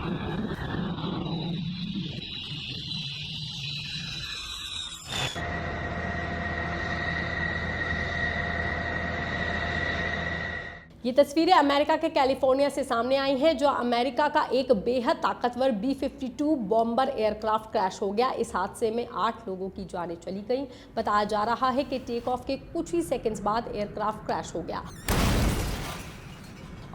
ये तस्वीरें अमेरिका के कैलिफोर्निया से सामने आई हैं, जो अमेरिका का एक बेहद ताकतवर B-52 बॉम्बर एयरक्राफ्ट क्रैश हो गया। इस हादसे में 8 लोगों की जानें चली गईं। बताया जा रहा है कि टेक ऑफ के कुछ ही सेकंड्स बाद एयरक्राफ्ट क्रैश हो गया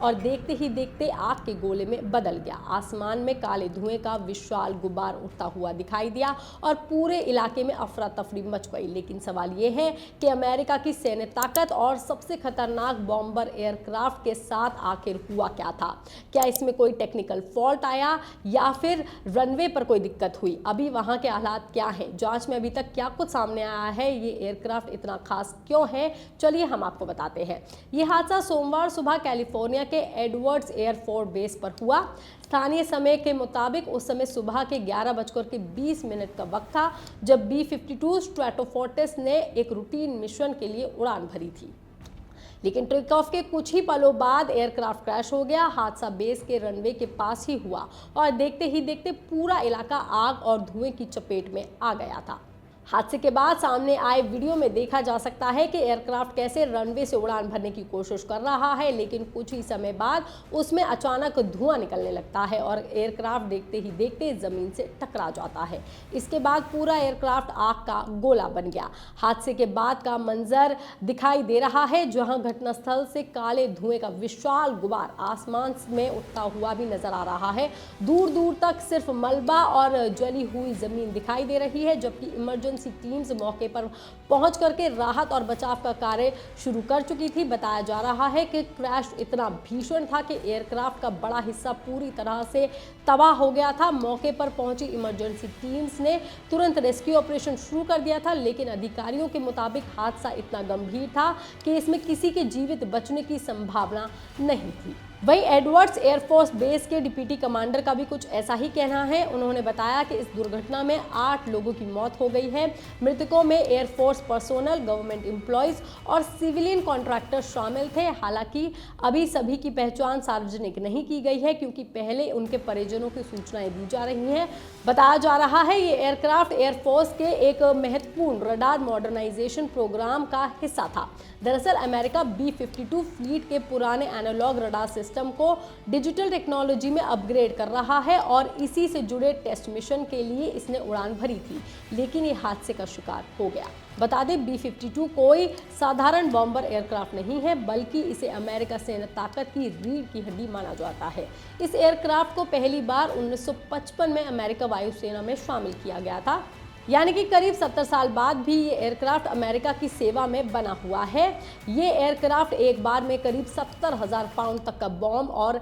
और देखते ही देखते आग के गोले में बदल गया। आसमान में काले धुएं का विशाल गुब्बार उड़ता हुआ दिखाई दिया और पूरे इलाके में अफरा तफरी मच गई। लेकिन सवाल ये है कि अमेरिका की सैन्य ताकत और सबसे खतरनाक बॉम्बर एयरक्राफ्ट के साथ आखिर हुआ क्या था? क्या इसमें कोई टेक्निकल फॉल्ट आया या फिर रनवे पर कोई दिक्कत हुई? अभी वहां के हालात क्या हैं? जांच में अभी तक क्या कुछ सामने आया है? ये एयरक्राफ्ट इतना खास क्यों है? चलिए हम आपको बताते हैं। ये हादसा सोमवार सुबह कैलिफोर्निया के एडवर्ड्स एयरफोर्स बेस पर हुआ। स्थानीय समय के मुताबिक उस समय सुबह के 11:20 का वक्त था, जब B-52 स्ट्रैटोफोर्टिस ने एक रूटीन मिशन के लिए उड़ान भरी थी। लेकिन टेक ऑफ के कुछ ही पलों बाद एयरक्राफ्ट क्रैश हो गया। हादसा बेस के रनवे के पास ही हुआ और देखते ही देखते पूरा इलाका आग और धुएं की चपेट में आ गया था। हादसे के बाद सामने आए वीडियो में देखा जा सकता है कि एयरक्राफ्ट कैसे रनवे से उड़ान भरने की कोशिश कर रहा है, लेकिन कुछ ही समय बाद उसमें अचानक धुआं निकलने लगता है और एयरक्राफ्ट देखते ही देखते जमीन से टकरा जाता है। इसके बाद पूरा एयरक्राफ्ट आग का गोला बन गया। हादसे के बाद का मंजर दिखाई दे रहा है, जहां घटनास्थल से काले धुएं का विशाल गुब्बार आसमान में उठता हुआ भी नजर आ रहा है। दूर दूर तक सिर्फ मलबा और जली हुई जमीन दिखाई दे रही है, जबकि इमरजेंसी टीम्स मौके पर पहुंच करके राहत और बचाव का कार्य शुरू कर चुकी थी। बताया जा रहा है कि क्रैश इतना भीषण था कि एयरक्राफ्ट का बड़ा हिस्सा पूरी तरह से तबाह हो गया था। मौके पर पहुंची इमरजेंसी टीम्स ने तुरंत रेस्क्यू ऑपरेशन शुरू कर दिया था, लेकिन अधिकारियों के मुताबिक हादसा इतना गंभीर था कि इसमें किसी के जीवित बचने की संभावना नहीं थी। वहीं एडवर्ड्स एयरफोर्स बेस के डिप्टी कमांडर का भी कुछ ऐसा ही कहना है। उन्होंने बताया कि इस दुर्घटना में 8 लोगों की मौत हो गई है। मृतकों में एयरफोर्स पर्सोनल, गवर्नमेंट एम्प्लॉयज और सिविलियन कॉन्ट्रैक्टर शामिल थे। हालांकि अभी सभी की पहचान सार्वजनिक नहीं की गई है, क्योंकि पहले उनके परिजनों की सूचनाएं दी जा रही हैं। बताया जा रहा है ये एयरक्राफ्ट एयरफोर्स के एक महत्वपूर्ण रडार मॉडर्नाइजेशन प्रोग्राम का हिस्सा था। दरअसल अमेरिका B-52 फ्लीट के पुराने एनालॉग रडार सिस्टम को डिजिटल टेक्नोलॉजी में अपग्रेड कर रहा है और इसी से जुड़े टेस्ट मिशन के लिए इसने उड़ान भरी थी, लेकिन ये हादसे का शिकार हो गया। बता दें, B-52 कोई साधारण बॉम्बर एयरक्राफ्ट नहीं है, बल्कि इसे अमेरिका सैन्य ताकत की रीढ़ की हड्डी माना जाता है। इस एयरक्राफ्ट को पहली बार 1955 में अमेरिका वायुसेना में शामिल किया गया था, यानी कि करीब 70 साल बाद भी ये एयरक्राफ्ट अमेरिका की सेवा में बना हुआ है। ये एयरक्राफ्ट एक बार में करीब 70,000 पाउंड तक का बॉम्ब और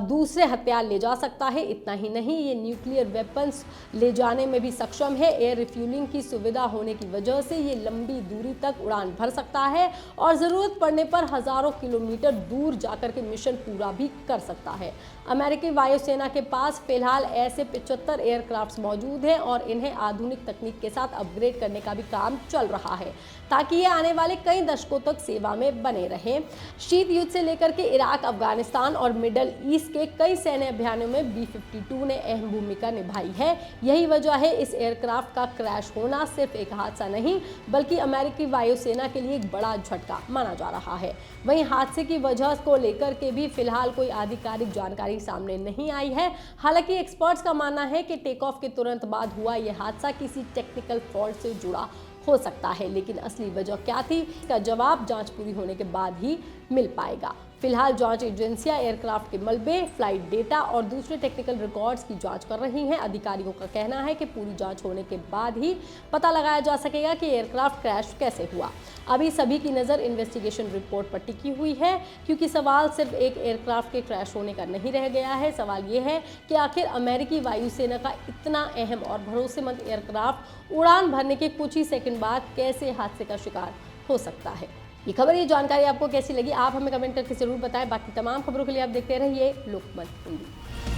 दूसरे हथियार ले जा सकता है। इतना ही नहीं, ये न्यूक्लियर वेपन्स ले जाने में भी सक्षम है। एयर रिफ्यूलिंग की सुविधा होने की वजह से ये लंबी दूरी तक उड़ान भर सकता है और ज़रूरत पड़ने पर हज़ारों किलोमीटर दूर जाकर के मिशन पूरा भी कर सकता है। अमेरिकी वायुसेना के पास फिलहाल ऐसे 75 एयरक्राफ्ट मौजूद हैं और इन्हें आधुनिक तकनीक के साथ अपग्रेड करने का भी काम चल रहा है, ताकि ये आने वाले कई दशकों तक सेवा में बने रहें। शीत युद्ध से लेकर के इराक, अफगानिस्तान और मिडल ईस्ट के कई सैन्य अभियानों में B-52 ने अहम भूमिका निभाई है। यही वजह है इस एयरक्राफ्ट का क्रैश होना सिर्फ एक हादसा नहीं, बल्कि अमेरिकी वायुसेना के लिए एक बड़ा झटका माना जा रहा है। वहीं हादसे की वजह को लेकर के भी फिलहाल कोई आधिकारिक जानकारी सामने नहीं आई है। हालांकि एक्सपर्ट्स का मानना है कि टेक ऑफ के तुरंत बाद हुआ यह हादसा किसी टेक्निकल फॉल्ट से जुड़ा हो सकता है, लेकिन असली वजह क्या थी, इसका जवाब जांच पूरी होने के बाद ही मिल पाएगा। फिलहाल जांच एजेंसियां एयरक्राफ्ट के मलबे, फ्लाइट डेटा और दूसरे टेक्निकल रिकॉर्ड्स की जांच कर रही हैं। अधिकारियों का कहना है कि पूरी जांच होने के बाद ही पता लगाया जा सकेगा कि एयरक्राफ्ट क्रैश कैसे हुआ। अभी सभी की नज़र इन्वेस्टिगेशन रिपोर्ट पर टिकी हुई है, क्योंकि सवाल सिर्फ एक एयरक्राफ्ट के क्रैश होने का नहीं रह गया है। सवाल ये है कि आखिर अमेरिकी वायुसेना का इतना अहम और भरोसेमंद एयरक्राफ्ट उड़ान भरने के कुछ ही सेकंड बाद कैसे हादसे का शिकार हो सकता है। ये खबर, ये जानकारी आपको कैसी लगी, आप हमें कमेंट करके जरूर बताएं। बाकी तमाम खबरों के लिए आप देखते रहिए लोकमत हिंदी।